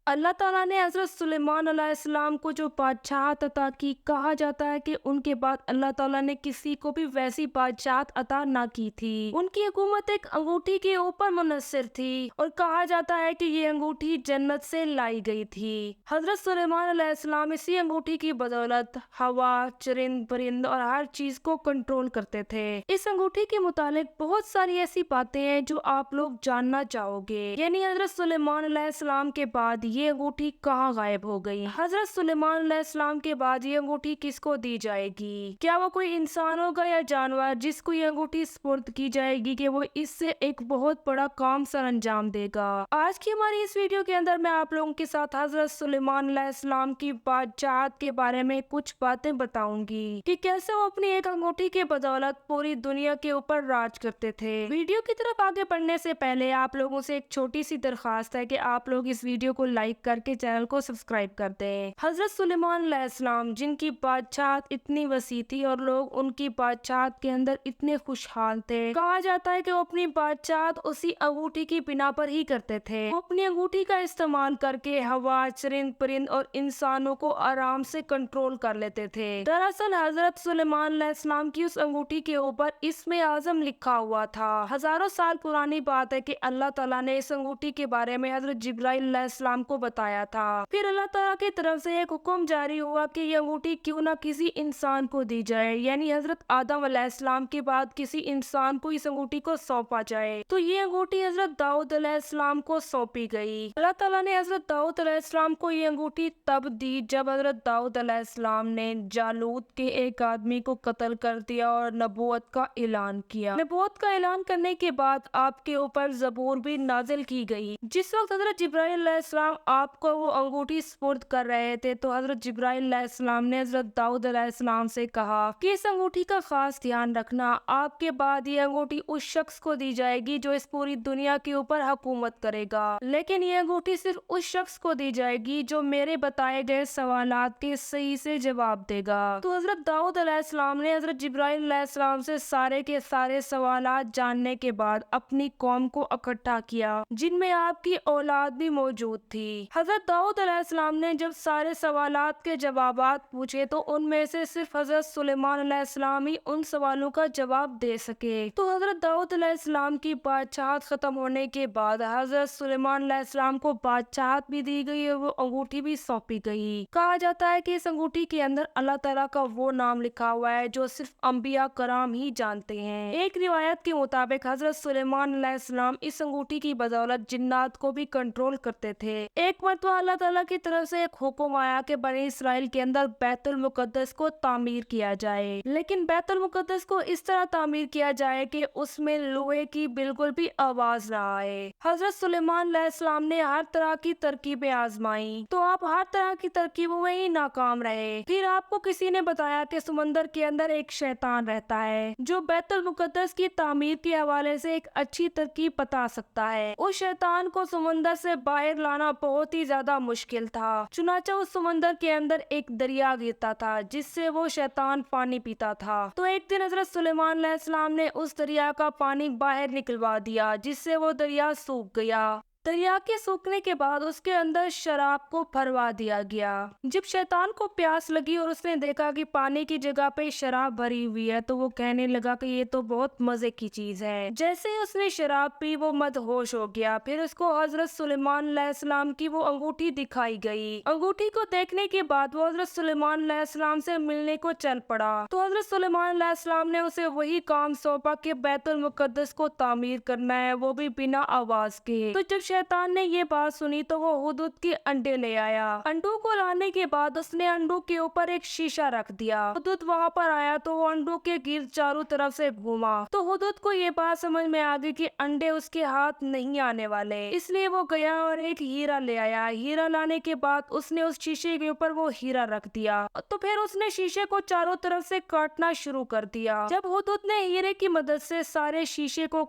اللہ تعالیٰ نے حضرت سلیمان علیہ السلام کو جو بادشاہت عطا کی، کہا جاتا ہے کہ ان کے بعد اللہ تعالیٰ نے کسی کو بھی ویسی بادشاہت عطا نہ کی تھی۔ ان کی حکومت ایک انگوٹھی کے اوپر منحصر تھی اور کہا جاتا ہے کہ یہ انگوٹھی جنت سے لائی گئی تھی۔ حضرت سلیمان علیہ السلام اسی انگوٹھی کی بدولت ہوا، چرند پرند اور ہر چیز کو کنٹرول کرتے تھے۔ اس انگوٹھی کے متعلق بہت ساری ایسی باتیں ہیں جو آپ لوگ جاننا چاہو گے، یعنی حضرت سلیمان علیہ السلام کے بعد یہ انگوٹھی کہاں غائب ہو گئی؟ حضرت سلیمان علیہ السلام کے بعد یہ انگوٹھی کس کو دی جائے گی؟ کیا وہ کوئی انسان ہوگا یا جانور جس کو یہ انگوٹھی سپرد کی جائے گی کہ وہ اس سے ایک بہت بڑا کام سر انجام دے گا؟ آج کی ہماری اس ویڈیو کے اندر میں آپ لوگوں کے ساتھ حضرت سلیمان علیہ السلام کی بادشاہت کے بارے میں کچھ باتیں بتاؤں گی کہ کیسے وہ اپنی ایک انگوٹھی کے بدولت پوری دنیا کے اوپر راج کرتے تھے۔ ویڈیو کی طرف آگے بڑھنے سے پہلے آپ لوگوں سے ایک چھوٹی سی درخواست ہے کہ آپ لوگ اس ویڈیو کو لائک کر کے چینل کو سبسکرائب کر دیں۔ حضرت سلیمان علیہ السلام جن کی بادشاہت اتنی وسیع تھی اور لوگ ان کی بادشاہت کے اندر اتنے خوشحال تھے، کہا جاتا ہے کہ وہ اپنی بادشاہت اسی انگوٹھی کی بنا پر ہی کرتے تھے۔ وہ اپنی انگوٹھی کا استعمال کر کے ہوا، چرند پرند اور انسانوں کو آرام سے کنٹرول کر لیتے تھے۔ دراصل حضرت سلیمان علیہ السلام کی اس انگوٹھی کے اوپر اسم اعظم لکھا ہوا تھا۔ ہزاروں سال پرانی بات ہے کہ اللہ تعالیٰ نے اس انگوٹھی کے بارے میں حضرت جبرائیل علیہ السلام کو بتایا تھا۔ پھر اللہ تعالیٰ کی طرف سے ایک حکم جاری ہوا کہ یہ انگوٹھی کیوں نہ کسی انسان کو دی جائے، یعنی حضرت آدم علیہ السلام کے بعد کسی انسان کو اس انگوٹھی کو سونپا جائے۔ تو یہ انگوٹھی حضرت داؤد علیہ السلام کو سونپی گئی۔ اللہ تعالیٰ نے حضرت داؤد علیہ السلام کو یہ انگوٹھی تب دی جب حضرت داؤد علیہ السلام نے جالوت کے ایک آدمی کو قتل کر دیا اور نبوت کا اعلان کیا۔ نبوت کا اعلان کرنے کے بعد آپ کے اوپر زبور بھی نازل کی گئی۔ جس وقت حضرت جبرائیل علیہ السلام آپ کو وہ انگوٹھی سپرد کر رہے تھے تو حضرت جبرائیل علیہ السلام نے حضرت داؤد علیہ السلام سے کہا کہ اس انگوٹھی کا خاص دھیان رکھنا، آپ کے بعد یہ انگوٹھی اس شخص کو دی جائے گی جو اس پوری دنیا کے اوپر حکومت کرے گا، لیکن یہ انگوٹھی صرف اس شخص کو دی جائے گی جو میرے بتائے گئے سوالات کے صحیح سے جواب دے گا۔ تو حضرت داؤد علیہ السلام نے حضرت جبرائیل علیہ السلام سے سارے کے سارے سوالات جاننے کے بعد اپنی قوم کو اکٹھا کیا، جن میں آپ کی اولاد بھی موجود تھی۔ حضرت داؤد علیہ السلام نے جب سارے سوالات کے جوابات پوچھے تو ان میں سے صرف حضرت سلیمان علیہ السلام ہی ان سوالوں کا جواب دے سکے۔ تو حضرت داؤد علیہ السلام کی بادشاہت ختم ہونے کے بعد حضرت سلیمان علیہ السلام کو بادشاہت بھی دی گئی اور وہ انگوٹھی بھی سونپی گئی۔ کہا جاتا ہے کہ اس انگوٹھی کے اندر اللہ تعالیٰ کا وہ نام لکھا ہوا ہے جو صرف انبیاء کرام ہی جانتے ہیں۔ ایک روایت کے مطابق حضرت سلیمان علیہ السلام اس انگوٹھی کی بدولت جنات کو بھی کنٹرول کرتے تھے۔ ایک مرتبہ اللہ تعالیٰ کی طرف سے ایک حکم آیا کہ بنی اسرائیل کے اندر بیت المقدس کو تعمیر کیا جائے، لیکن بیت المقدس کو اس طرح تعمیر کیا جائے کہ اس میں لوہے کی بالکل بھی آواز نہ آئے۔ حضرت سلیمان علیہ السلام نے ہر طرح کی ترکیبیں آزمائیں تو آپ ہر طرح کی ترکیبوں میں ہی ناکام رہے۔ پھر آپ کو کسی نے بتایا کہ سمندر کے اندر ایک شیطان رہتا ہے جو بیت المقدس کی تعمیر کے حوالے سے ایک اچھی ترکیب بتا سکتا ہے۔ اس شیطان کو سمندر سے باہر لانا بہت ہی زیادہ مشکل تھا، چنانچہ اس سمندر کے اندر ایک دریا گرتا تھا جس سے وہ شیطان پانی پیتا تھا۔ تو ایک دن حضرت سلیمان علیہ السلام نے اس دریا کا پانی باہر نکلوا دیا جس سے وہ دریا سوکھ گیا۔ دریا کے سوکھنے کے بعد اس کے اندر شراب کو بھروا دیا گیا۔ جب شیطان کو پیاس لگی اور اس نے دیکھا کہ پانی کی جگہ پہ شراب بھری ہوئی ہے تو وہ کہنے لگا کہ یہ تو بہت مزے کی چیز ہے۔ جیسے ہی اس نے شراب پی وہ مدہوش ہو گیا۔ پھر اس کو حضرت سلیمان علیہ السلام کی وہ انگوٹھی دکھائی گئی۔ انگوٹھی کو دیکھنے کے بعد وہ حضرت سلیمان علیہ السلام سے ملنے کو چل پڑا۔ تو حضرت سلیمان علیہ السلام نے اسے وہی کام سونپا کہ بیت المقدس کو تعمیر کرنا ہے، وہ بھی بنا آواز کے۔ تو جب شیطان نے یہ بات سنی تو وہ ہدہد کے انڈے لے آیا۔ انڈوں کو لانے کے بعد اس نے انڈوں کے اوپر ایک شیشہ رکھ دیا۔ ہدہد وہاں پر آیا تو وہ انڈوں کے گرد چاروں طرف سے گھوما تو ہدہد کو یہ بات سمجھ میں آ گئی کہ انڈے اس کے ہاتھ نہیں آنے والے، اس لیے وہ گیا اور ایک ہیرا لے آیا۔ ہیرا لانے کے بعد اس نے اس شیشے کے اوپر وہ ہیرا رکھ دیا تو پھر اس نے شیشے کو چاروں طرف سے کاٹنا شروع کر دیا۔ جب ہدہد نے ہیرے کی مدد سے سارے شیشے کو